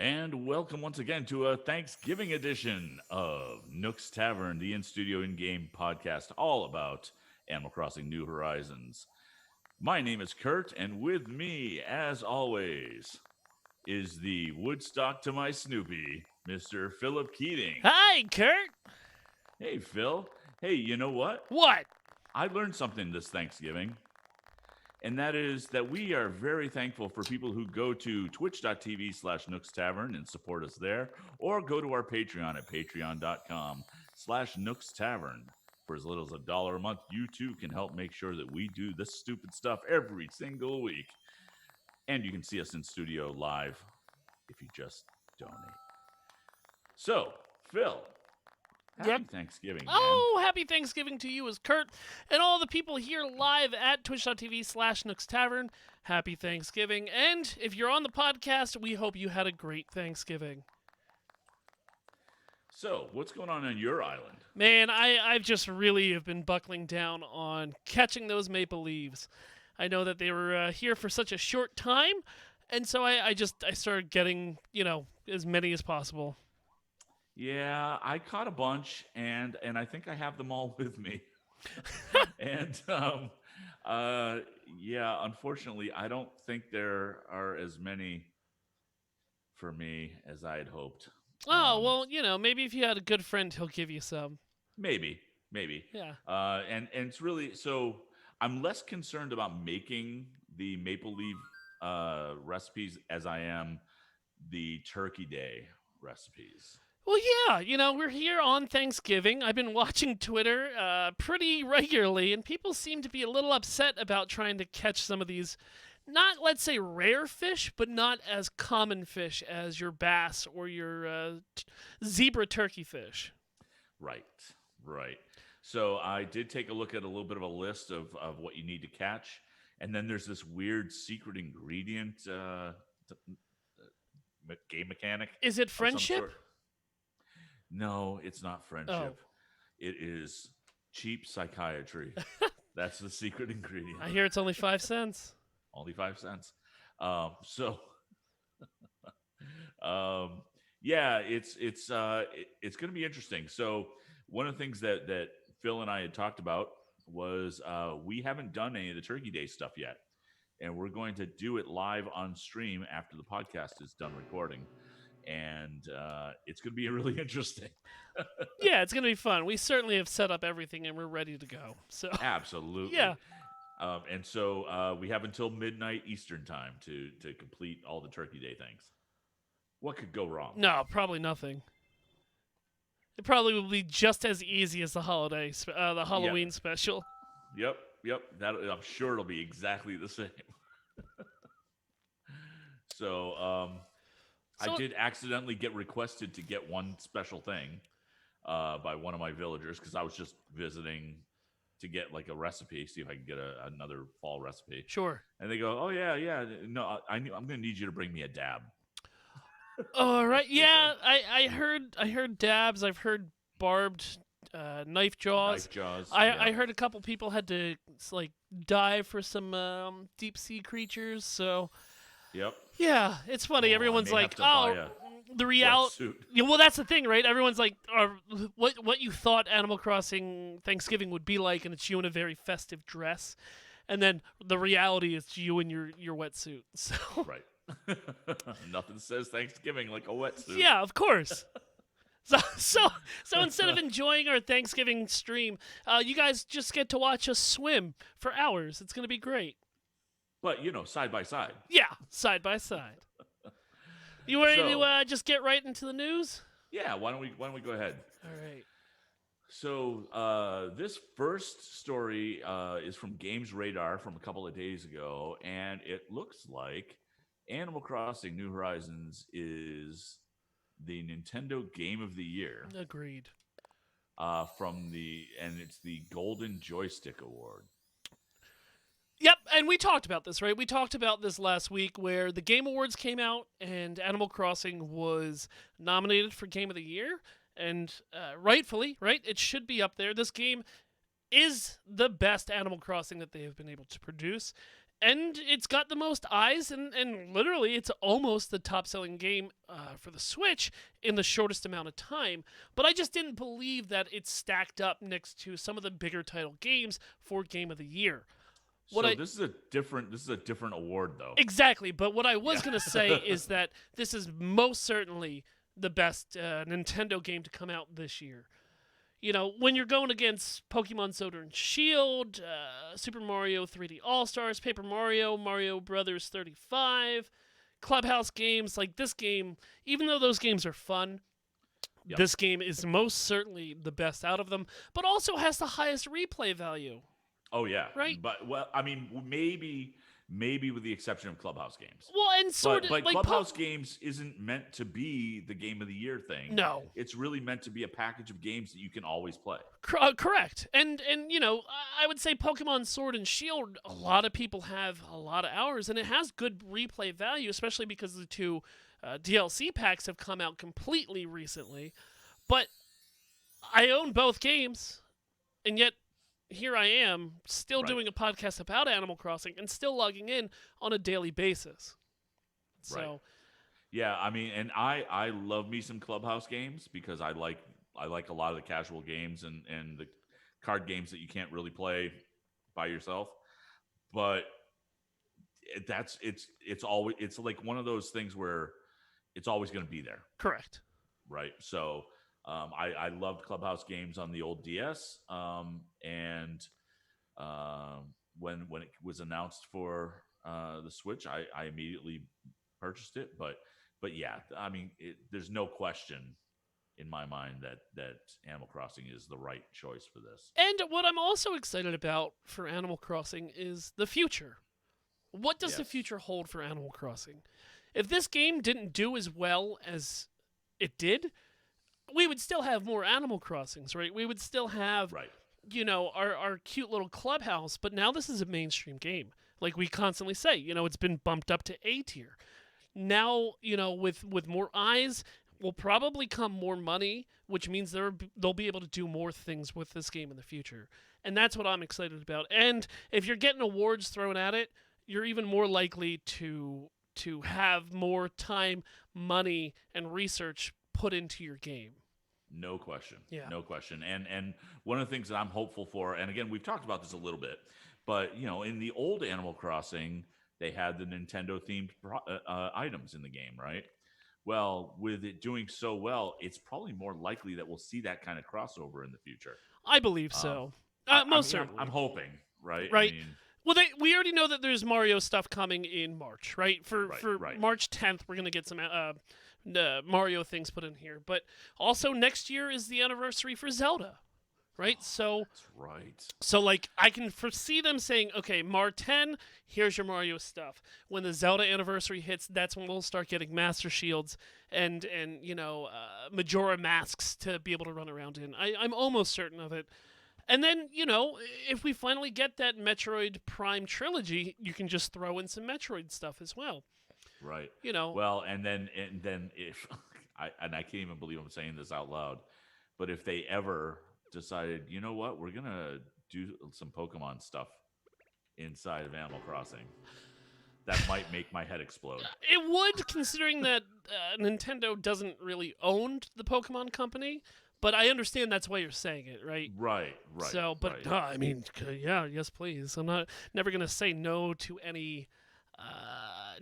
And welcome once again to a Thanksgiving edition of Nooks Tavern, the in-studio, in-game podcast all about Animal Crossing New Horizons. My name is Kurt, and with me, as always, is the Woodstock to my Snoopy, Mr. Philip Keating. Hi, Kurt. Hey, Phil. Hey, you know what? What? I learned something this Thanksgiving. And that is that we are very thankful for people who go to twitch.tv/Nooks Tavern and support us there, or go to our Patreon at patreon.com/Nooks Tavern. For as little as $1 a month, you too can help make sure that we do this stupid stuff every single week. And you can see us in studio live if you just donate. So, Phil, happy Thanksgiving, man. Oh, happy Thanksgiving to you as Kurt and all the people here live at twitch.tv/Nooks Tavern. Happy Thanksgiving. And if you're on the podcast, we hope you had a great Thanksgiving. So, what's going on your island? Man, I've just really have been buckling down on catching those maple leaves. I know that they were here for such a short time, and so I started getting, as many as possible. Yeah, I caught a bunch, and I think I have them all with me. And yeah, unfortunately, I don't think there are as many for me as I had hoped. Oh, well, maybe if you had a good friend, he'll give you some. Maybe. Yeah. And it's really so. I'm less concerned about making the maple leaf recipes as I am the Turkey Day recipes. Well, yeah, we're here on Thanksgiving. I've been watching Twitter pretty regularly, and people seem to be a little upset about trying to catch some of these, not, let's say, rare fish, but not as common fish as your bass or your zebra turkey fish. Right. So I did take a look at a little bit of a list of what you need to catch, and then there's this weird secret ingredient game mechanic. Is it friendship? No, it's not friendship. Oh. It is cheap psychiatry. That's the secret ingredient. I hear it's only 5 cents. Only 5 cents. Yeah, it's going to be interesting. So one of the things that Phil and I had talked about was we haven't done any of the Turkey Day stuff yet, and we're going to do it live on stream after the podcast is done recording. And it's going to be really interesting. Yeah, it's going to be fun. We certainly have set up everything, and we're ready to go. So absolutely. Yeah. And so we have until midnight Eastern time to complete all the Turkey Day things. What could go wrong? No, probably nothing. It probably will be just as easy as the Halloween special. Yep. I'm sure it'll be exactly the same. So I did accidentally get requested to get one special thing by one of my villagers because I was just visiting to get like a recipe, see if I can get another fall recipe. Sure. And they go, "Oh yeah, no, I'm going to need you to bring me a dab." All right, yeah, I heard dabs. I've heard barbed knife jaws. I heard a couple people had to dive for some deep sea creatures. So. Yep. Yeah, it's funny. Everyone's like, the reality. Yeah, well, that's the thing, right? Everyone's like, what you thought Animal Crossing Thanksgiving would be like, and it's you in a very festive dress, and then the reality is you in your wetsuit. So right. Nothing says Thanksgiving like a wetsuit. Yeah, of course. So instead of enjoying our Thanksgiving stream, you guys just get to watch us swim for hours. It's gonna be great. But, side by side. Yeah, side by side. You ready to just get right into the news? Yeah, why don't we go ahead? All right. So this first story is from Games Radar from a couple of days ago, and it looks like Animal Crossing New Horizons is the Nintendo Game of the Year. Agreed. And it's the Golden Joystick Award. Yep, and we talked about this, right? We talked about this last week where the Game Awards came out and Animal Crossing was nominated for Game of the Year. And rightfully, right, it should be up there. This game is the best Animal Crossing that they have been able to produce. and it's got the most eyes, and literally it's almost the top-selling game for the Switch in the shortest amount of time. But I just didn't believe that it stacked up next to some of the bigger title games for Game of the Year. What So I this is a different award though. Exactly, but what I was Yeah. gonna say is that this is most certainly the best Nintendo game to come out this year. You know, when you're going against Pokemon Sword and Shield, Super Mario 3D All Stars, Paper Mario, Mario Brothers 35, Clubhouse games, like this game, even though those games are fun, Yep. this game is most certainly the best out of them, but also has the highest replay value, Oh yeah, right? but well, I mean, maybe with the exception of Clubhouse games. Well, and sort But of like Clubhouse games isn't meant to be the game of the year thing. No. It's really meant to be a package of games that you can always play. Correct. And you know, I would say Pokemon Sword and Shield, a lot of people have a lot of hours, and it has good replay value, especially because the two DLC packs have come out completely recently. But I own both games, and yet here I am still Right. doing a podcast about Animal Crossing and still logging in on a daily basis. So Right. Yeah, I mean, and I love me some Clubhouse games because I like a lot of the casual games and the card games that you can't really play by yourself. But it's like one of those things where it's always going to be there, correct. right? So I loved Clubhouse games on the old DS, and when it was announced for the Switch, I immediately purchased it. But yeah, I mean, there's no question in my mind that Animal Crossing is the right choice for this. And what I'm also excited about for Animal Crossing is the future. What does the Yes. future hold for Animal Crossing? If this game didn't do as well as it did, we would still have more Animal Crossings, right? We would still have, Right. you know, our cute little clubhouse, but now this is a mainstream game. Like we constantly say, you know, it's been bumped up to A tier. Now, you know, with more eyes will probably come more money, which means they'll be able to do more things with this game in the future. And that's what I'm excited about. And if you're getting awards thrown at it, you're even more likely to have more time, money, and research put into your game. No question. Yeah. No question. And one of the things that I'm hopeful for, and again, we've talked about this a little bit, but you know, in the old Animal Crossing, they had the Nintendo themed items in the game, right? Well, with it doing so well, it's probably more likely that we'll see that kind of crossover in the future. I believe so. I Most mean, certainly. I'm hoping, right? Right. I mean, Well, we already know that there's Mario stuff coming in March, right? For Right. March 10th, we're gonna get some Mario things put in here. But also next year is the anniversary for Zelda, right? So that's right. like I can foresee them saying, okay, Mar 10, here's your Mario stuff. When the Zelda anniversary hits, that's when we'll start getting Master Shields and you know Majora masks to be able to run around in. I'm almost certain of it. And then, you know, if we finally get that Metroid Prime trilogy, you can just throw in some Metroid stuff as well. Right. You know, Well, and then if I can't even believe I'm saying this out loud, but if they ever decided, you know what, we're gonna do some Pokemon stuff inside of Animal Crossing, that might make my head explode. it would, considering that Nintendo doesn't really own the Pokemon company. But I understand that's why you're saying it, right? Right. So, but right. I mean, yeah, yes, please. I'm never gonna say no to any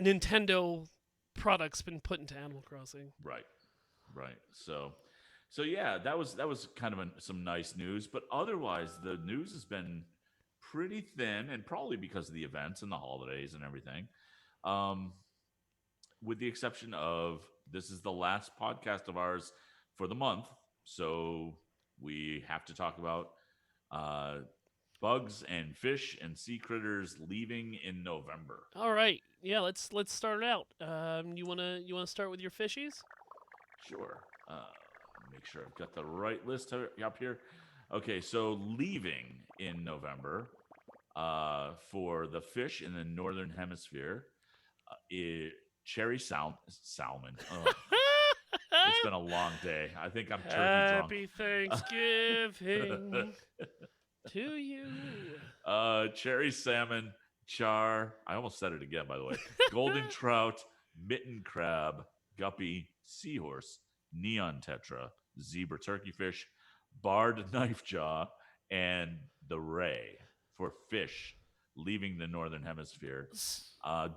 Nintendo products been put into Animal Crossing. Right. So yeah, that was kind of some nice news, but otherwise the news has been pretty thin, and probably because of the events and the holidays and everything. With the exception of this is the last podcast of ours for the month, so we have to talk about bugs and fish and sea critters leaving in November. All right, yeah, let's start it out. You wanna start with your fishies? Sure. Make sure I've got the right list up here. Okay, so leaving in November for the fish in the northern hemisphere, cherry salmon. Oh, it's been a long day. I think I'm turkey Happy Thanksgiving to you. Cherry salmon, char. I almost said it again, by the way. Golden trout, mitten crab, guppy, seahorse, neon tetra, zebra turkeyfish, barred knife jaw, and the ray for fish leaving the northern hemisphere. Uh,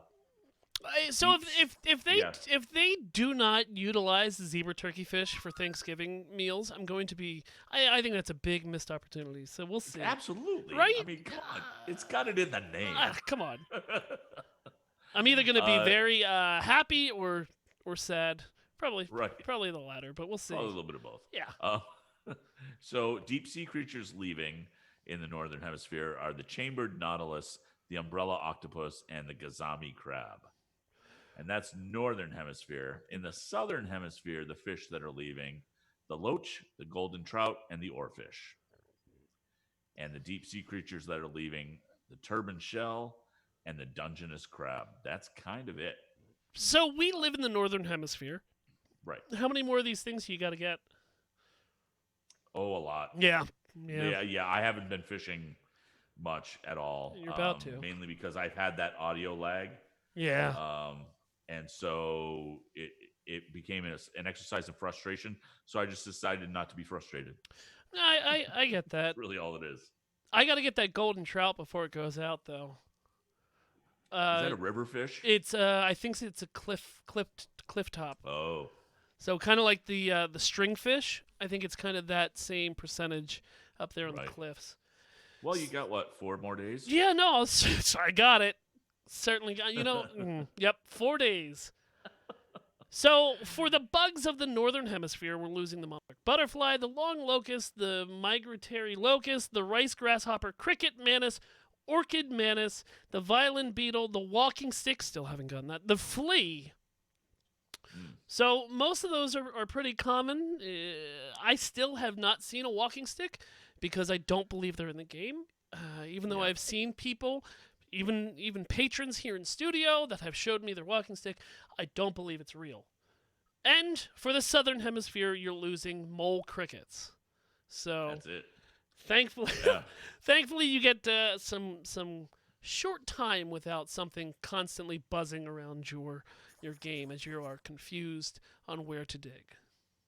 So deep, yeah, if they do not utilize the zebra turkey fish for Thanksgiving meals, I'm going to be. I think that's a big missed opportunity. So we'll see. absolutely. Right? I mean, come on, it's got it in the name. Come on. I'm either going to be very happy or sad. Probably Right. probably the latter, but we'll see. Probably a little bit of both. Yeah. So deep sea creatures leaving in the northern hemisphere are the chambered nautilus, the umbrella octopus, and the gazami crab. And that's northern hemisphere. In the southern hemisphere, the fish that are leaving, the loach, the golden trout, and the oarfish. And the deep sea creatures that are leaving, the turban shell and the Dungeness crab. That's kind of it. So we live in the northern hemisphere. Right. How many more of these things you got to get? Oh, a lot. Yeah. Yeah. I haven't been fishing much at all. You're about to. Mainly because I've had that audio lag. Yeah. And so it became an exercise in frustration. So I just decided not to be frustrated. I get that. That's really all it is. I got to get that golden trout before it goes out, though. Is that a river fish? It's I think it's a cliff top. Oh. So kind of like the stringfish. I think it's kind of that same percentage up there on the cliffs. Well, you got what, 4 more days? Yeah, no, so I got it. Certainly got. Yep, 4 days. So for the bugs of the northern hemisphere, we're losing the monarch butterfly, the long locust, the migratory locust, the rice grasshopper, cricket mantis, orchid mantis, the violin beetle, the walking stick. Still haven't gotten that. The flea. So most of those are pretty common. I still have not seen a walking stick because I don't believe they're in the game. Even though I've seen people, even patrons here in studio that have showed me their walking stick, I don't believe it's real. And for the southern hemisphere, you're losing mole crickets. So that's it. Thankfully, you get some short time without something constantly buzzing around your game as you are confused on where to dig.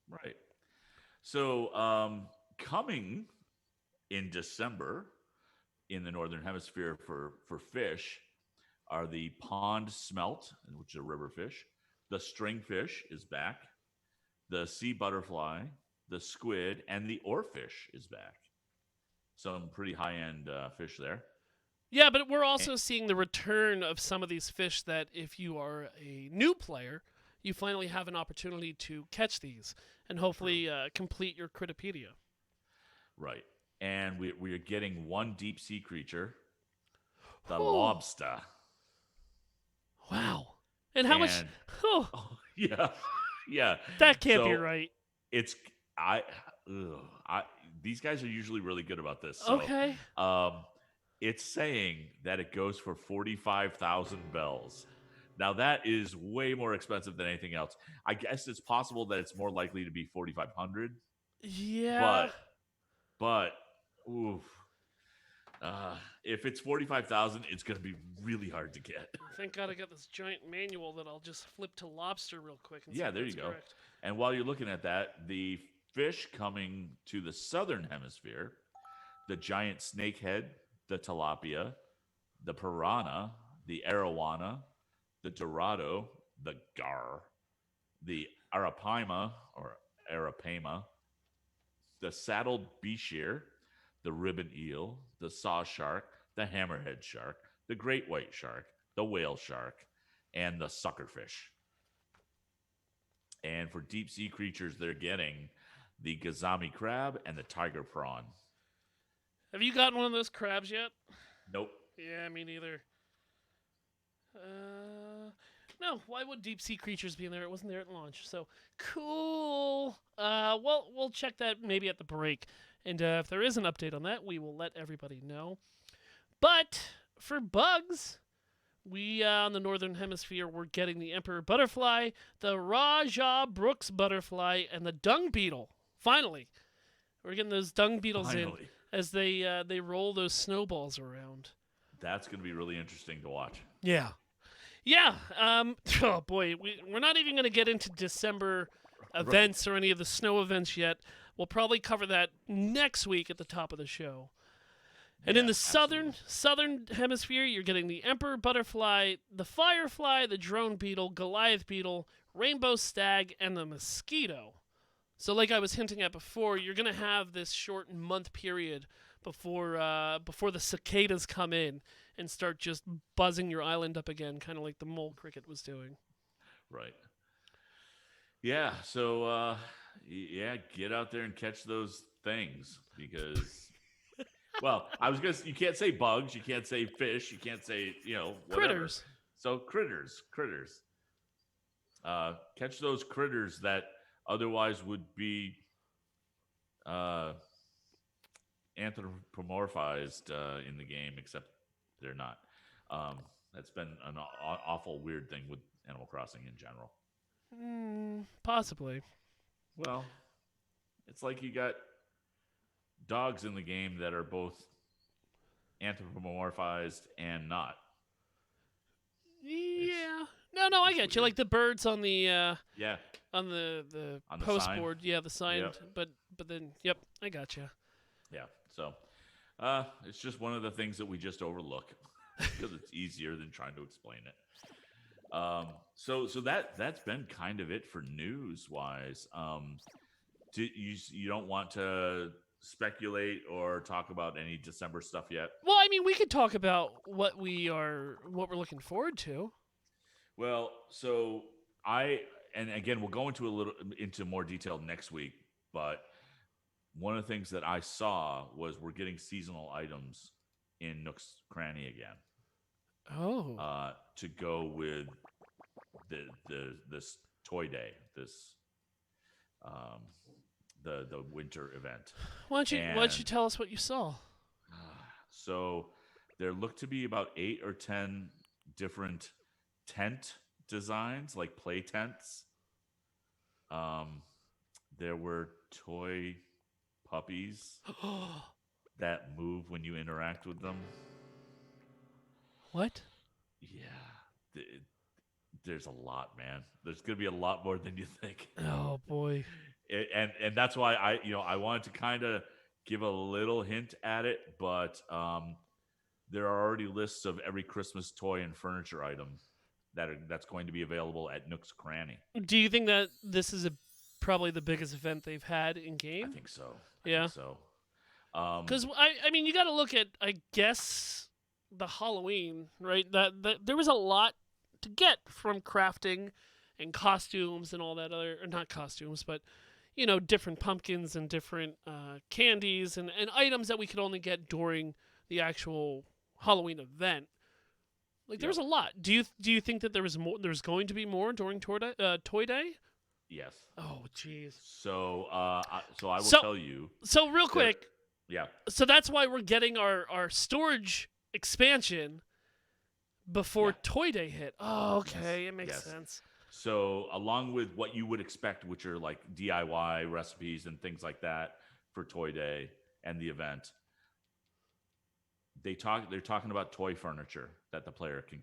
Right. So coming in December in the northern hemisphere for fish are the pond smelt, which is a river fish. The stringfish is back. The sea butterfly, the squid, and the oarfish is back. Some pretty high-end fish there. Yeah, but we're also seeing the return of some of these fish that if you are a new player, you finally have an opportunity to catch these and hopefully complete your Critopedia. Right. And we are getting one deep sea creature, the lobster. Wow. And how much? Yeah. That can't be right. It's these guys are usually really good about this. So, okay. It's saying that it goes for 45,000 bells. Now that is way more expensive than anything else. I guess it's possible that it's more likely to be 4,500. Yeah. But oof. If it's 45,000, it's going to be really hard to get. Thank God I got this giant manual that I'll just flip to lobster real quick. And yeah, there you go. Correct. And while you're looking at that, the fish coming to the southern hemisphere, the giant snakehead, the tilapia, the piranha, the arowana, the dorado, the gar, the arapaima or arapema, the saddled bichir, the ribbon eel, the saw shark, the hammerhead shark, the great white shark, the whale shark, and the suckerfish. And for deep sea creatures, they're getting the gazami crab and the tiger prawn. Have you gotten one of those crabs yet? Nope. Yeah, me neither. No, why would deep sea creatures be in there? It wasn't there at launch. So, cool. Well, we'll check that maybe at the break. And if there is an update on that, we will let everybody know. But for bugs, we on the northern hemisphere, we're getting the emperor butterfly, the Raja Brooks butterfly, and the dung beetle. Finally, we're getting those dung beetles in as they roll those snowballs around. That's going to be really interesting to watch. Yeah. Yeah. Oh boy, we're not even going to get into December events or any of the snow events yet. We'll probably cover that next week at the top of the show. And in Yeah, the southern hemisphere, you're getting the emperor butterfly, the firefly, the drone beetle, Goliath beetle, rainbow stag, and the mosquito. So, like I was hinting at before, you're gonna have this short month period before the cicadas come in and start just buzzing your island up again, kind of like the mole cricket was doing. Right. Yeah. So, yeah, get out there and catch those things because, well, I was gonna. You can't say bugs. You can't say fish. You can't say whatever. Critters. So critters. Catch those critters that otherwise would be anthropomorphized in the game, except they're not. That's been an awful weird thing with Animal Crossing in general. Possibly. Well, it's like you got dogs in the game that are both anthropomorphized and not. Yeah. No, I get you. Like the birds on the Yeah. on the On the post sign. board, yeah, the sign. Yep. But then, yep, I got you. Yeah. So, it's just one of the things that we just overlook because it's easier than trying to explain it. So that's been kind of it for news wise. You don't want to speculate or talk about any December stuff yet? Well, I mean, we could talk about what we're looking forward to. Well, so and again, we'll go into more detail next week, but one of the things that I saw was we're getting seasonal items in Nook's Cranny again. Oh. To go with this toy day, the winter event. Why don't you tell us what you saw? So there looked to be about 8 or 10 different tent designs, like play tents. There were toy puppies that move when you interact with them. What? Yeah. There's a lot, man. There's going to be a lot more than you think. Oh, boy. And that's why I wanted to kind of give a little hint at it, but there are already lists of every Christmas toy and furniture item that's going to be available at Nook's Cranny. Do you think that this is probably the biggest event they've had in game? I think so. Yeah. So. Because I mean, you got to look at, I guess, the Halloween, right? That there was a lot to get from crafting and costumes and all that other, or not costumes, but different pumpkins and different candies and items that we could only get during the actual Halloween event. Like there was a lot. Do you think that there was more? There's going to be more during Toy Day? Yes. Oh, jeez. So I will tell you. So real quick. Yeah. So that's why we're getting our storage expansion before Toy Day hit. Oh, okay. It makes sense. So along with what you would expect, which are like DIY recipes and things like that for Toy Day and the event, they're talking about toy furniture that the player can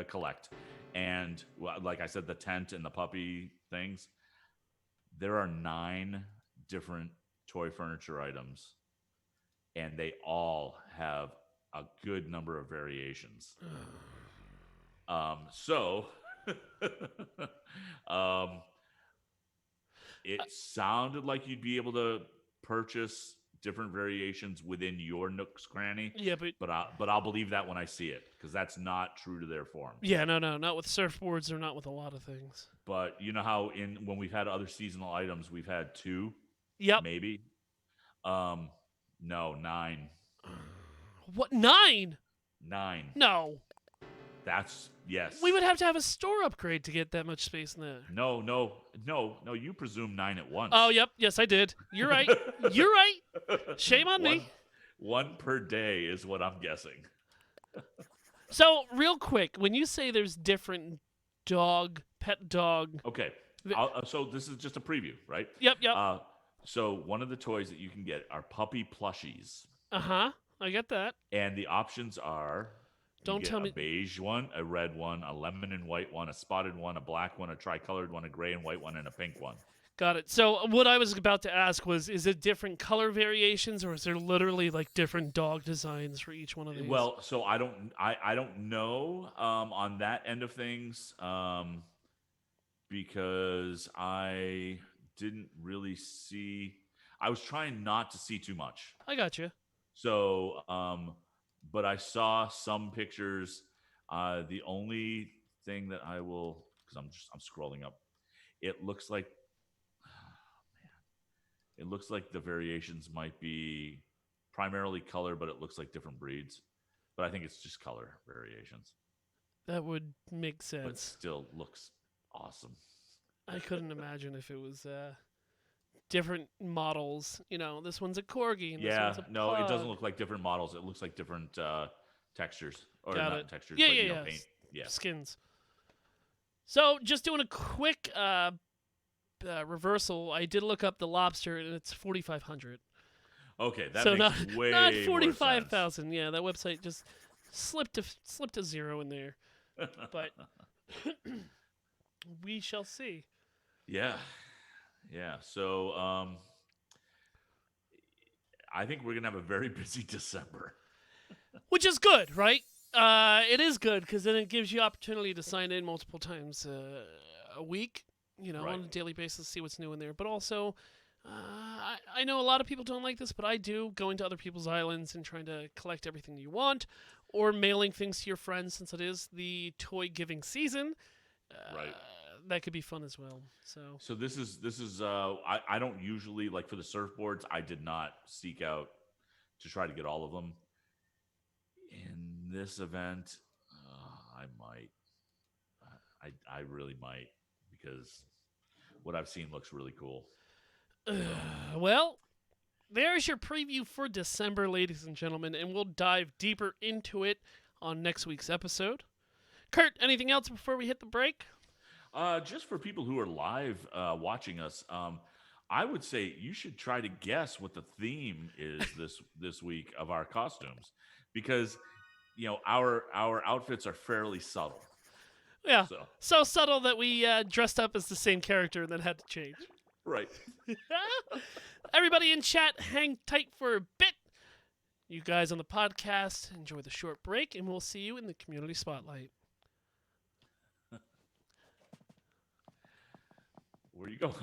collect. And like I said, the tent and the puppy things, there are 9 different toy furniture items, and they all have a good number of variations. So it sounded like you'd be able to purchase different variations within your Nook's Cranny. Yeah, but I'll believe that when I see it, because that's not true to their form. Yeah, no, not with surfboards or not with a lot of things. But you know how when we've had other seasonal items, we've had 2, maybe. No, 9. What, 9? 9. No. That's yes. We would have to have a store upgrade to get that much space in there. No. You presume 9 at once. Oh, yep. Yes, I did. You're right. You're right. Shame on me. 1 per day is what I'm guessing. So, real quick, when you say there's different pet dog. Okay. So this is just a preview, right? Yep. So one of the toys that you can get are puppy plushies. Uh-huh. I get that. And the options are you Don't get tell a me. beige one, a red one, a lemon and white one, a spotted one, a black one, a tricolored one, a gray and white one, and a pink one. Got it. So what I was about to ask was, is it different color variations, or is there literally like different dog designs for each one of these? Well, so I don't know on that end of things because I didn't really see. I was trying not to see too much. I got you. So, but I saw some pictures. The only thing that I will, because I'm scrolling up, it looks like the variations might be primarily color, but it looks like different breeds. But I think it's just color variations. That would make But sense. still looks awesome. I couldn't imagine if it was different models. You know, this one's a corgi and this Yeah, one's a no, it doesn't pug. look like different models. It looks like different textures, or Got not it. textures, Yeah, but yeah, you know, yeah. paint. Yeah. Skins. So, just doing a quick reversal, I did look up the lobster, and it's 4,500. Okay, that So makes way not more 45,000. Yeah, that website just slipped a zero in there. sense. But we shall see. Yeah, yeah. So I think we're gonna have a very busy December. Which is good, right? It is good because then it gives you opportunity to sign in multiple times a week, you know, Right. on a daily basis, see what's new in there. But also, I know a lot of people don't like this, but I do, going to other people's islands and trying to collect everything you want, or mailing things to your friends since it is the toy giving season. Right. That could be fun as well. So this is I don't usually, like, for the surfboards, I did not seek out to try to get all of them. In this event, I might. I really might, because what I've seen looks really cool. Well, there's your preview for December, ladies and gentlemen, and we'll dive deeper into it on next week's episode. Kurt, anything else before we hit the break? Just for people who are live watching us, I would say you should try to guess what the theme is this week of our costumes, because you know our outfits are fairly subtle. Yeah, So so subtle that we dressed up as the same character and then had to change. right. Everybody in chat, hang tight for a bit. You guys on the podcast, enjoy the short break, and we'll see you in the community spotlight. Where are you going?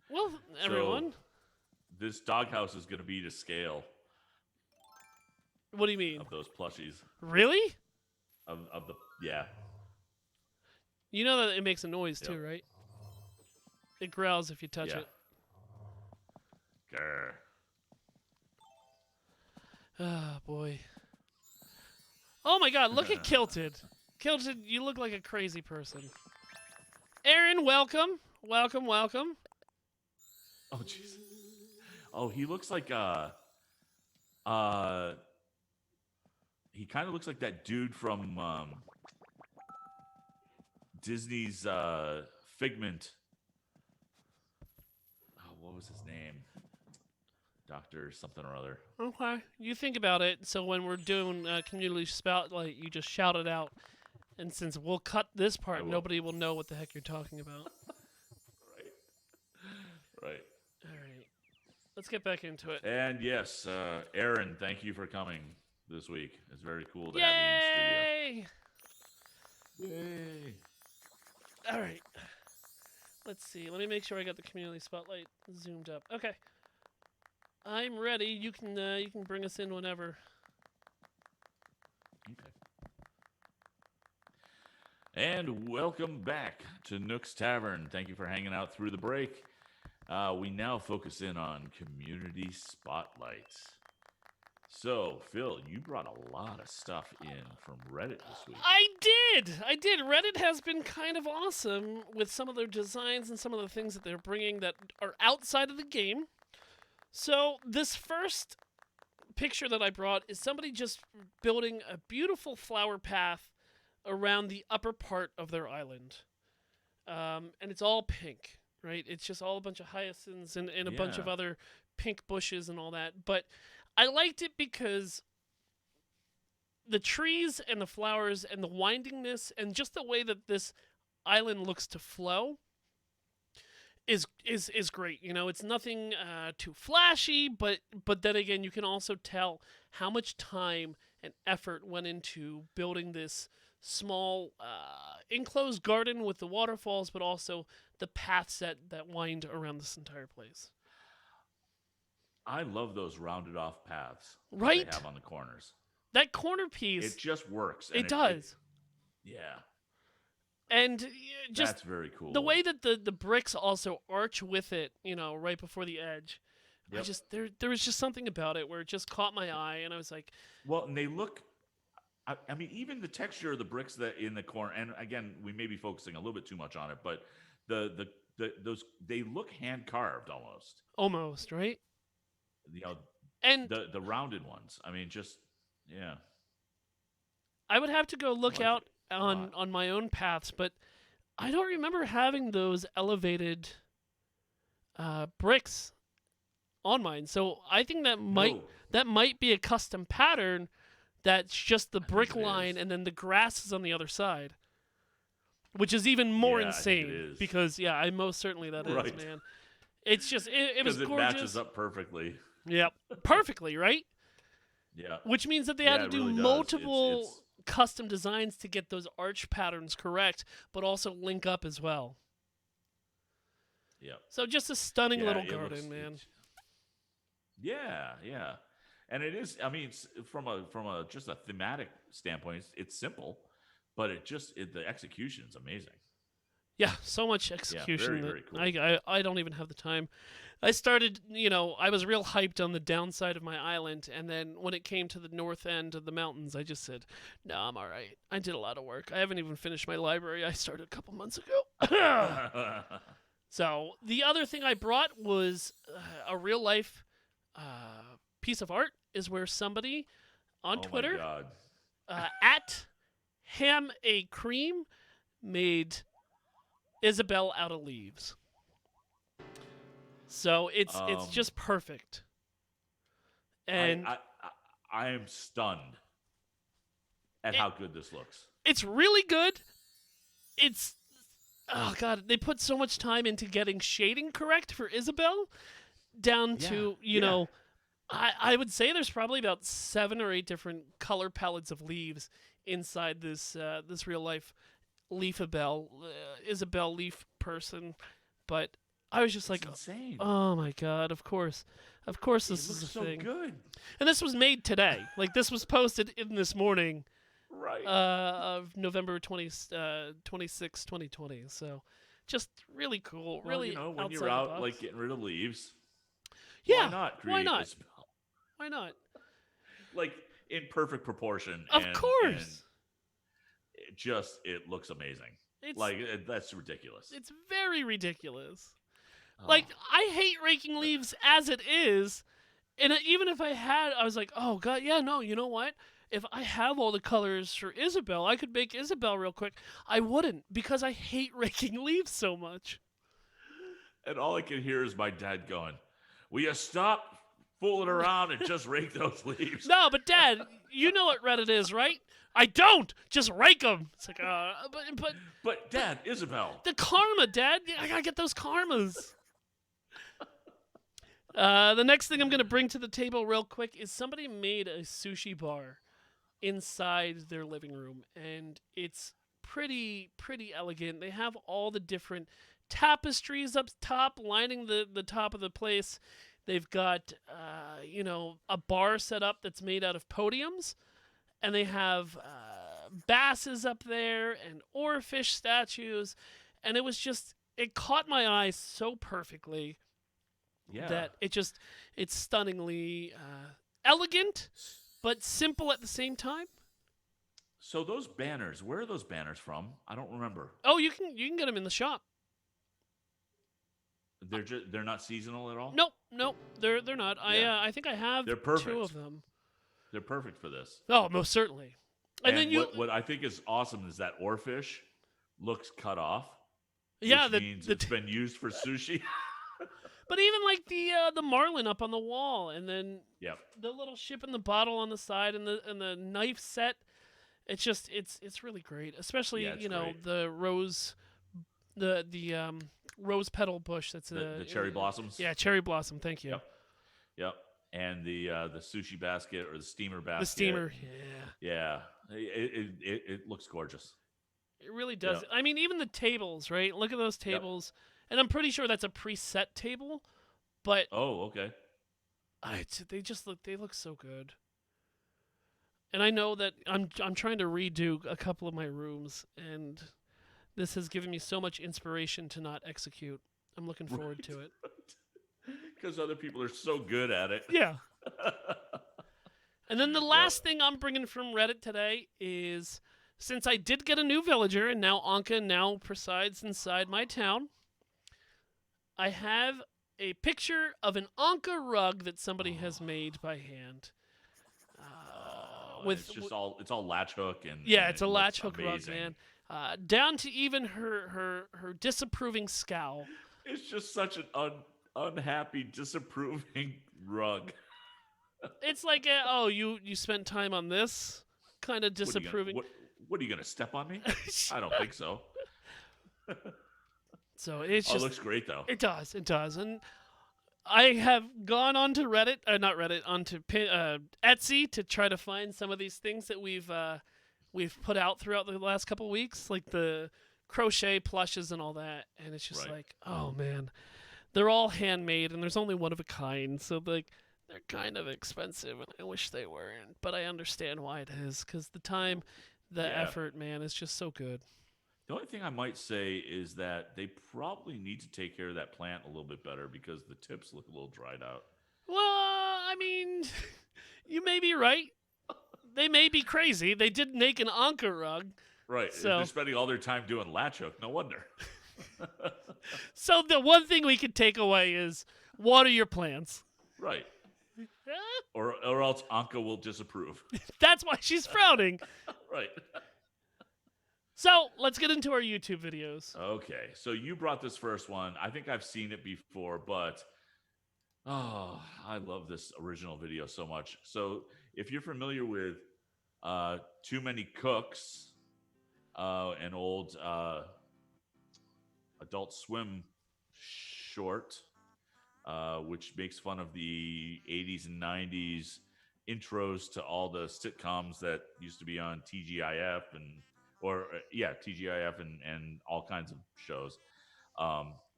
Well, everyone, This doghouse is going to be to scale what do you mean? of those plushies Really? of the yeah. You know that it makes a noise too, Yep. right? It growls if you touch Yeah. it. Grr. Ah, boy. Oh my god, look at Kilted. Kilted, you look like a crazy person. Aaron, welcome. Welcome, welcome. Oh jeez. Oh, he looks like he kind of looks like that dude from Disney's Figment. Oh, what was his name? Dr. something or other. Okay. You think about it, so when we're doing community spotlight, you just shout it out. And since we'll cut this part, will. nobody will know what the heck you're talking about. Right. All right. Let's get back into it. And yes, Aaron, thank you for coming this week. It's very cool to have Yay! you in studio. Yay! All right. Let's see. Let me make sure I got the community spotlight zoomed up. Okay. I'm ready. You can bring us in whenever. Okay. And welcome back to Nooks Tavern. Thank you for hanging out through the break. We now focus in on Community Spotlight. So, Phil, you brought a lot of stuff in from Reddit this week. I did. Reddit has been kind of awesome with some of their designs and some of the things that they're bringing that are outside of the game. So, this first picture that I brought is somebody just building a beautiful flower path around the upper part of their island. and it's all pink, right? It's just all a bunch of hyacinths and a bunch of Yeah. other pink bushes and all that. But I liked it because the trees and the flowers and the windingness and just the way that this island looks to flow is great. You know, it's nothing too flashy, but then again, you can also tell how much time and effort went into building this small enclosed garden with the waterfalls, but also the paths that wind around this entire place. I love those rounded off paths that they Right? have on the corners. That corner It piece, just works. And it does. yeah, And just that's very cool. the way that the bricks also arch with it, you know, right before the edge. I Yep. just there was just something about it where it just caught my eye, and I was like, Well, and they look. I mean, even the texture of the bricks that in the corner, and again, we may be focusing a little bit too much on it, but those they look hand carved almost. almost right. You know, And the rounded ones. I mean, just yeah, I would have to go look like out it a lot. on my own paths, but I don't remember having those elevated bricks on mine. So I think No, that might be a custom pattern that's just the I think brick it line is. and then the grass is on the other side. Which is even more Yeah, I think it insane is. because yeah, I most certainly that is, Right. man. It's just it was Because it gorgeous. matches up perfectly. Yep, perfectly, right? Yeah, Which means that they yeah, had to it do really does. multiple It's custom designs to get those arch patterns correct, but also link up as well. yeah, So just a stunning yeah. little It garden, looks. man. Yeah, yeah, and it is. I mean, from a just a thematic standpoint, it's simple, but the execution's amazing. Yeah, so much Yeah, execution very that very cool. I don't even have the time. I started, you know, I was real hyped on the downside of my island, and then when it came to the north end of the mountains, I just said, "No, I'm all right. I did a lot of work. I haven't even finished my library. I started a couple months ago." So the other thing I brought was a real life piece of art. Is where somebody on Oh my Twitter god! at Ham a Cream made Isabelle out of leaves. So it's Um, just perfect. I, And I I am stunned at it, how good this looks. it's really good. It's oh god, they put so much time into getting shading correct for Isabelle down Yeah, to, you yeah. know, I would say there's probably about 7 or 8 different color palettes of leaves inside this real life Isabelle leaf person, but I was just It's like, insane. oh my god, of course It this is looks a so thing. good. And this was made today. Like this was posted in this morning Right. of November 26, 2020. So just really cool, Well, really when outside you're the out box. like getting rid of leaves, why Yeah, not why create a not? spell Why not? like in perfect proportion Of and course. it looks amazing. It's Like that's ridiculous. it's very ridiculous. Oh, Like I hate raking leaves as it is, and even if I was like, oh god, yeah, no, you know what? If I have all the colors for Isabelle, I could make Isabelle real quick. I wouldn't because I hate raking leaves so much. and all I can hear is my dad going, "Will you stop fooling around and just rake those leaves?" No, but Dad, you know what Reddit is, right? I don't. Just rake them. It's like, but But Dad, Isabelle, the karma, Dad. I gotta get those karmas. The next thing I'm gonna bring to the table real quick is somebody made a sushi bar inside their living room, and it's pretty elegant. They have all the different tapestries up top lining the top of the place. They've got a bar set up that's made out of podiums, and they have basses up there and oarfish statues, and it caught my eye so perfectly yeah. that it's stunningly elegant but simple at the same time. So those banners, where are those banners from? I don't remember. Oh, you can get them in the shop. They're not seasonal at all. Nope, they're not. Yeah. I think I have They're 2 perfect. of them. They're perfect for this. Oh, most certainly. And then what I think is awesome is that oarfish looks cut off. Yeah, which means it's been used for sushi. but even like the marlin up on the wall, and then Yep. the little ship in the bottle on the side, and the knife set. It's just it's really great, especially Yeah, it's great. the the rose petal bush that's The cherry blossoms. yeah, cherry blossom. Thank you. Yep. Yep. And the sushi basket or the steamer The basket. steamer, yeah. Yeah. It looks gorgeous. It really does. Yep. I mean, even the tables, right? Look at those Yep. tables, and I'm pretty sure that's a preset table, but Oh, okay. they look so good. And I know that I'm trying to redo a couple of my rooms, and this has given me so much inspiration to not execute. I'm looking forward to it. Because other people are so good at it. Yeah. And then the last thing I'm bringing from Reddit today is, since I did get a new villager and now Ankha now presides inside my town, I have a picture of an Ankha rug that somebody has made by hand. It's all latch hook and Yeah, and it's it a looks latch hook rug, amazing. man. Down to even her disapproving scowl. It's just such an unhappy, disapproving rug. It's like, you spent time on this, kind of disapproving. What are you gonna step on me? I don't think so. So it's Oh, just it looks great though. it does, and I have gone onto Reddit, not Reddit, onto Etsy to try to find some of these things that we've put out throughout the last couple weeks, like the crochet plushes and all that, and it's just Right. like, oh man, they're all handmade and there's only one of a kind, so like they're kind of expensive, and I wish they weren't, but I understand why it is, because the time, the Yeah. effort, man, is just so good. The only thing I might say is that they probably need to take care of that plant a little bit better because the tips look a little dried out. Well, I mean, you may be right. They may be crazy. They did make an Ankha rug. Right. So- They're spending all their time doing latch hook. No wonder. So the one thing we could take away is water your plants. Right. Or else Anka will disapprove. That's why she's frowning. Right. So let's get into our YouTube videos. Okay. So you brought this first one. I think I've seen it before, but I love this original video so much. So if you're familiar with Too Many Cooks, an old Adult Swim short, which makes fun of the 80s and 90s intros to all the sitcoms that used to be on TGIF TGIF and all kinds of shows.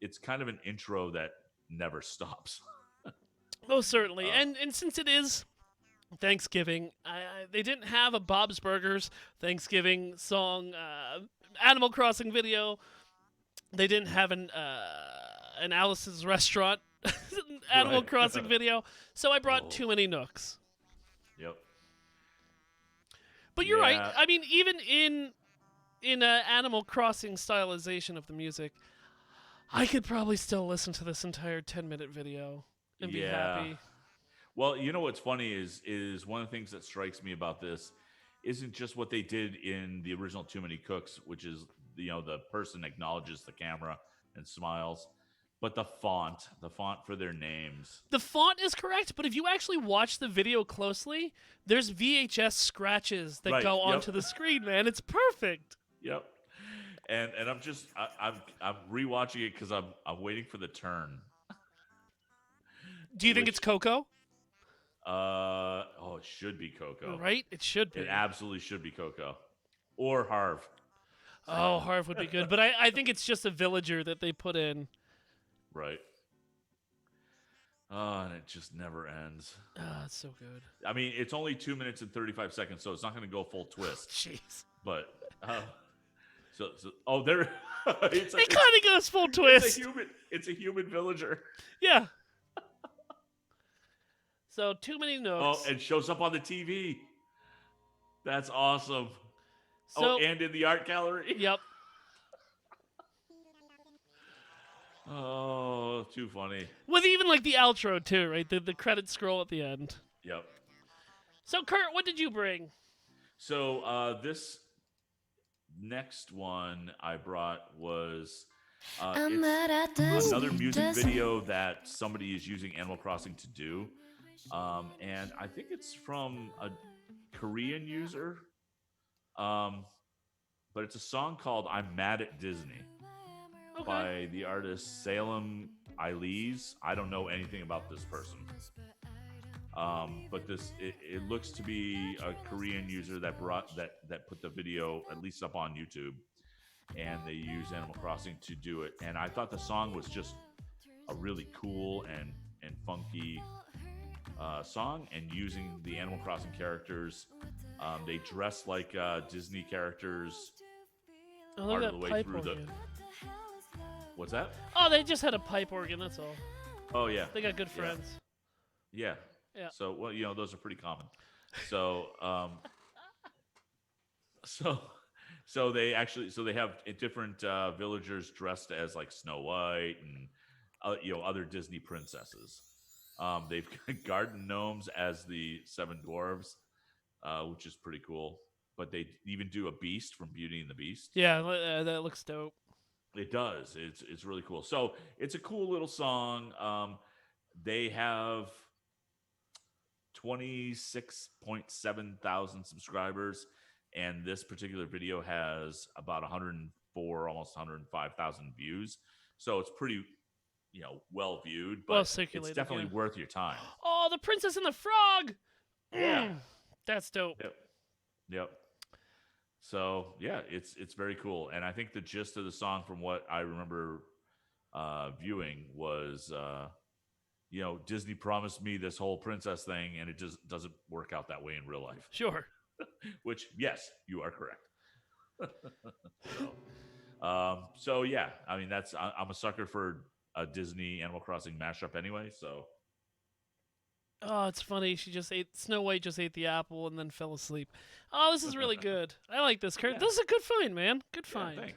It's kind of an intro that never stops. Oh, certainly. And since it is Thanksgiving, they didn't have a Bob's Burgers Thanksgiving song, Animal Crossing video. They didn't have an Alice's Restaurant Animal Right. Crossing video. So I brought Too Many Nooks. Yep. But you're right. Yeah. I mean, even in a Animal Crossing stylization of the music, I could probably still listen to this entire 10-minute video and be happy. Well, you know what's funny is one of the things that strikes me about this isn't just what they did in the original Too Many Cooks, which is the person acknowledges the camera and smiles, but the font for their names. The font is correct, but if you actually watch the video closely, there's VHS scratches that go onto the screen, man. It's perfect. Yep. And I'm rewatching it because I'm waiting for the turn. Do you think it's Coco? It should be Coco. Right? It should be. It absolutely should be Coco. Or Harv. Oh, Harv would be good. But I think it's just a villager that they put in. Right. Oh, and it just never ends. Oh, it's so good. I mean, it's only 2 minutes and 35 seconds, so it's not going to go full twist. Jeez. But, there. It kind of goes full twist. It's a human villager. Yeah. So, Too Many Nooks. Oh, and shows up on the TV. That's awesome. So, and in the art gallery. Yep. Oh, too funny. With even like the outro too, right? The credit scroll at the end. Yep. So, Kurt, what did you bring? So this next one I brought was It's another music video that somebody is using Animal Crossing to do. And I think it's from a Korean user. But it's a song called I'm Mad at Disney Okay. by the artist Salem Iles. I don't know anything about this person. But it looks to be a Korean user that put the video at least up on YouTube, and they use Animal Crossing to do it. And I thought the song was just a really cool and funky song, and using the Animal Crossing characters. They dress like Disney characters part of the way through the. What's that? Oh, they just had a pipe organ. That's all. Oh yeah, They got good friends. Yeah. Yeah. So well, those are pretty common. So so they have different villagers dressed as like Snow White and other Disney princesses. They've got garden gnomes as the seven dwarves, which is pretty cool. But they even do a beast from Beauty and the Beast. Yeah, that looks dope. It does. It's really cool. So it's a cool little song. They have 26.7 thousand subscribers, and this particular video has about 104, almost 105,000 views. So it's pretty, well viewed, but Well it's circulated, definitely yeah. worth your time. Oh, the Princess and the Frog! Yeah. That's dope. Yep. So yeah, it's very cool, and I think the gist of the song, from what I remember viewing, was Disney promised me this whole princess thing, and it just doesn't work out that way in real life. Sure. Which, yes, you are correct. So yeah, I mean I'm a sucker for a Disney Animal Crossing mashup anyway. So. Oh, it's funny. Snow White just ate the apple and then fell asleep. Oh, this is really good. I like this, Kurt. Yeah. This is a good find, man. Good find. Yeah,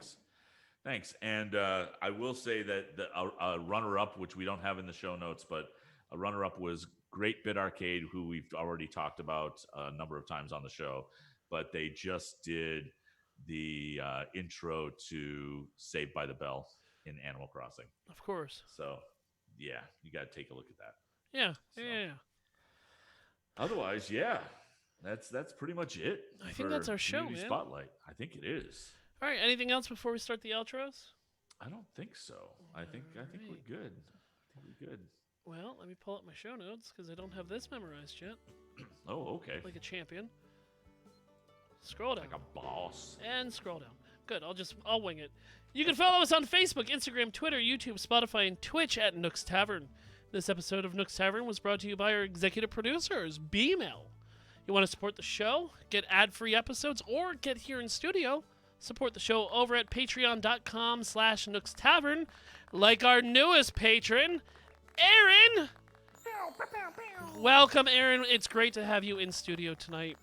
thanks. And I will say that a runner-up, which we don't have in the show notes, but a runner-up was Great Bit Arcade, who we've already talked about a number of times on the show. But they just did the intro to Saved by the Bell in Animal Crossing. Of course. So, yeah, you got to take a look at that. Yeah, So. yeah. Otherwise, yeah, that's pretty much it. I think that's our show, Community man. Spotlight. I think it is. All right. Anything else before we start the outros? I don't think so. I think we're good. Well, let me pull up my show notes because I don't have this memorized yet. Oh, okay. Like a champion. Scroll down. Like a boss. And scroll down. Good. I'll wing it. You can follow us on Facebook, Instagram, Twitter, YouTube, Spotify, and Twitch at Nooks Tavern. This episode of Nooks Tavern was brought to you by our executive producers, BML. You want to support the show, get ad-free episodes, or get here in studio? Support the show over at patreon.com/Nooks Tavern, like our newest patron, Aaron. Welcome, Aaron. It's great to have you in studio tonight.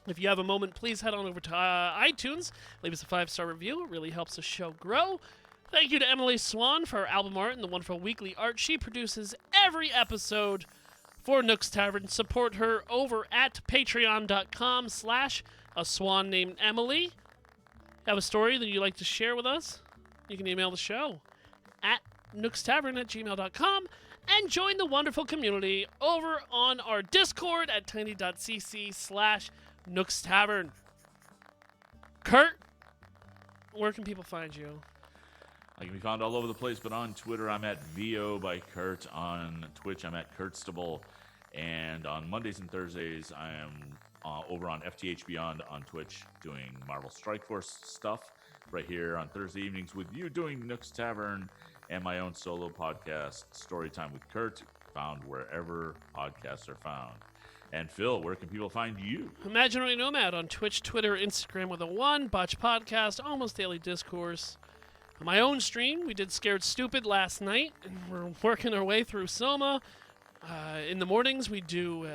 If you have a moment, please head on over to iTunes. Leave us a 5-star review. It really helps the show grow. Thank you to Emily Swan for our album art and the wonderful weekly art she produces every episode for Nooks Tavern. Support her over at patreon.com/A Swan Named Emily. Have a story that you'd like to share with us? You can email the show at nookstavern@gmail.com and join the wonderful community over on our Discord at tiny.cc/Nooks Tavern. Kurt, where can people find you? I can be found all over the place, but on Twitter, I'm at VO by Kurt. On Twitch, I'm at Kurtstable. And on Mondays and Thursdays, I am over on FTH Beyond on Twitch doing Marvel Strike Force stuff. Right here on Thursday evenings with you doing Nooks Tavern and my own solo podcast, Storytime with Kurt, found wherever podcasts are found. And Phil, where can people find you? Imaginary Nomad on Twitch, Twitter, Instagram with a 1, Botch Podcast, Almost Daily Discourse. On my own stream, we did Scared Stupid last night, and we're working our way through Soma. In the mornings, we do,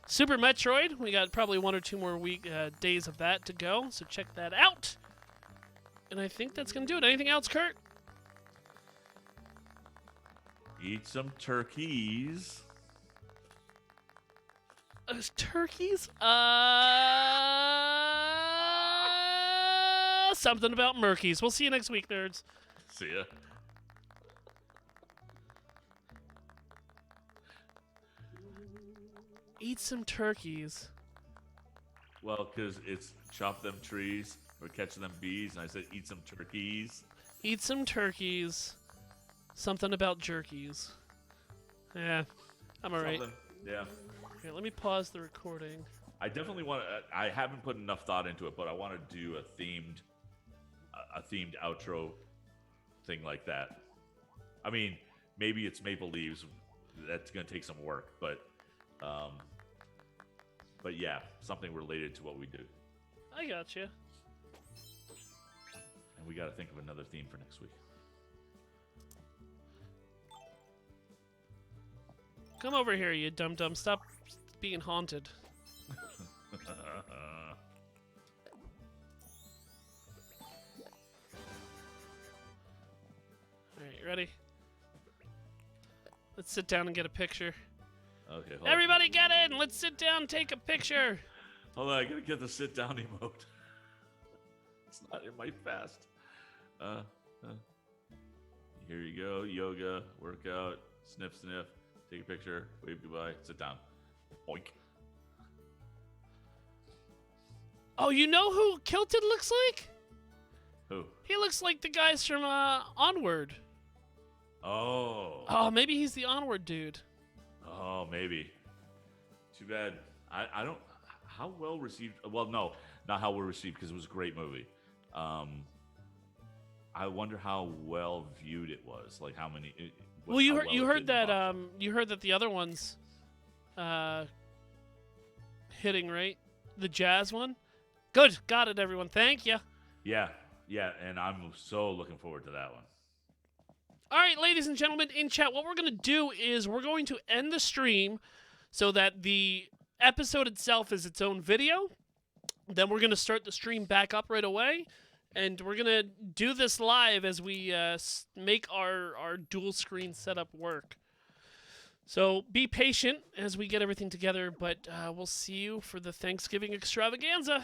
Super Metroid. We got probably 1 or 2 more days of that to go, so check that out. And I think that's going to do it. Anything else, Kurt? Eat some turkeys. Turkeys? Something about Murkies. We'll see you next week, nerds. See ya. Eat some turkeys. Well, because it's chop them trees or catch them bees, and I said eat some turkeys. Eat some turkeys. Something about jerkies. Yeah, I'm alright. Something. Yeah. Here, let me pause the recording. I definitely want to. I haven't put enough thought into it, but I want to do a themed outro thing like that. I mean, maybe it's Maple Leaves. That's gonna take some work, but yeah, something related to what we do. I gotcha. And we got to think of another theme for next week. Come over here, you dum-dum. Stop being haunted. Alright, ready? Let's sit down and get a picture. Okay, hold Everybody get in! Let's sit down and take a picture! on. Hold on, I gotta get the sit down emote. It's not in my fast. Here you go. Yoga, workout, sniff, sniff. Take a picture, wave goodbye, sit down. Oink. Oh, you know who Kilted looks like? Who? He looks like the guys from Onward. Oh. Oh, maybe he's the Onward dude. Oh, maybe. Too bad. I don't. How well received? Well, no, not how well received because it was a great movie. I wonder how well viewed it was. Like how many. Well, you heard that you heard that the other one's hitting, right? The jazz one. Good, got it, everyone. Thank you. Yeah, and I'm so looking forward to that one. All right, ladies and gentlemen, in chat, what we're going to do is we're going to end the stream so that the episode itself is its own video. Then we're going to start the stream back up right away, and we're going to do this live as we make our dual screen setup work. So be patient as we get everything together, but we'll see you for the Thanksgiving extravaganza.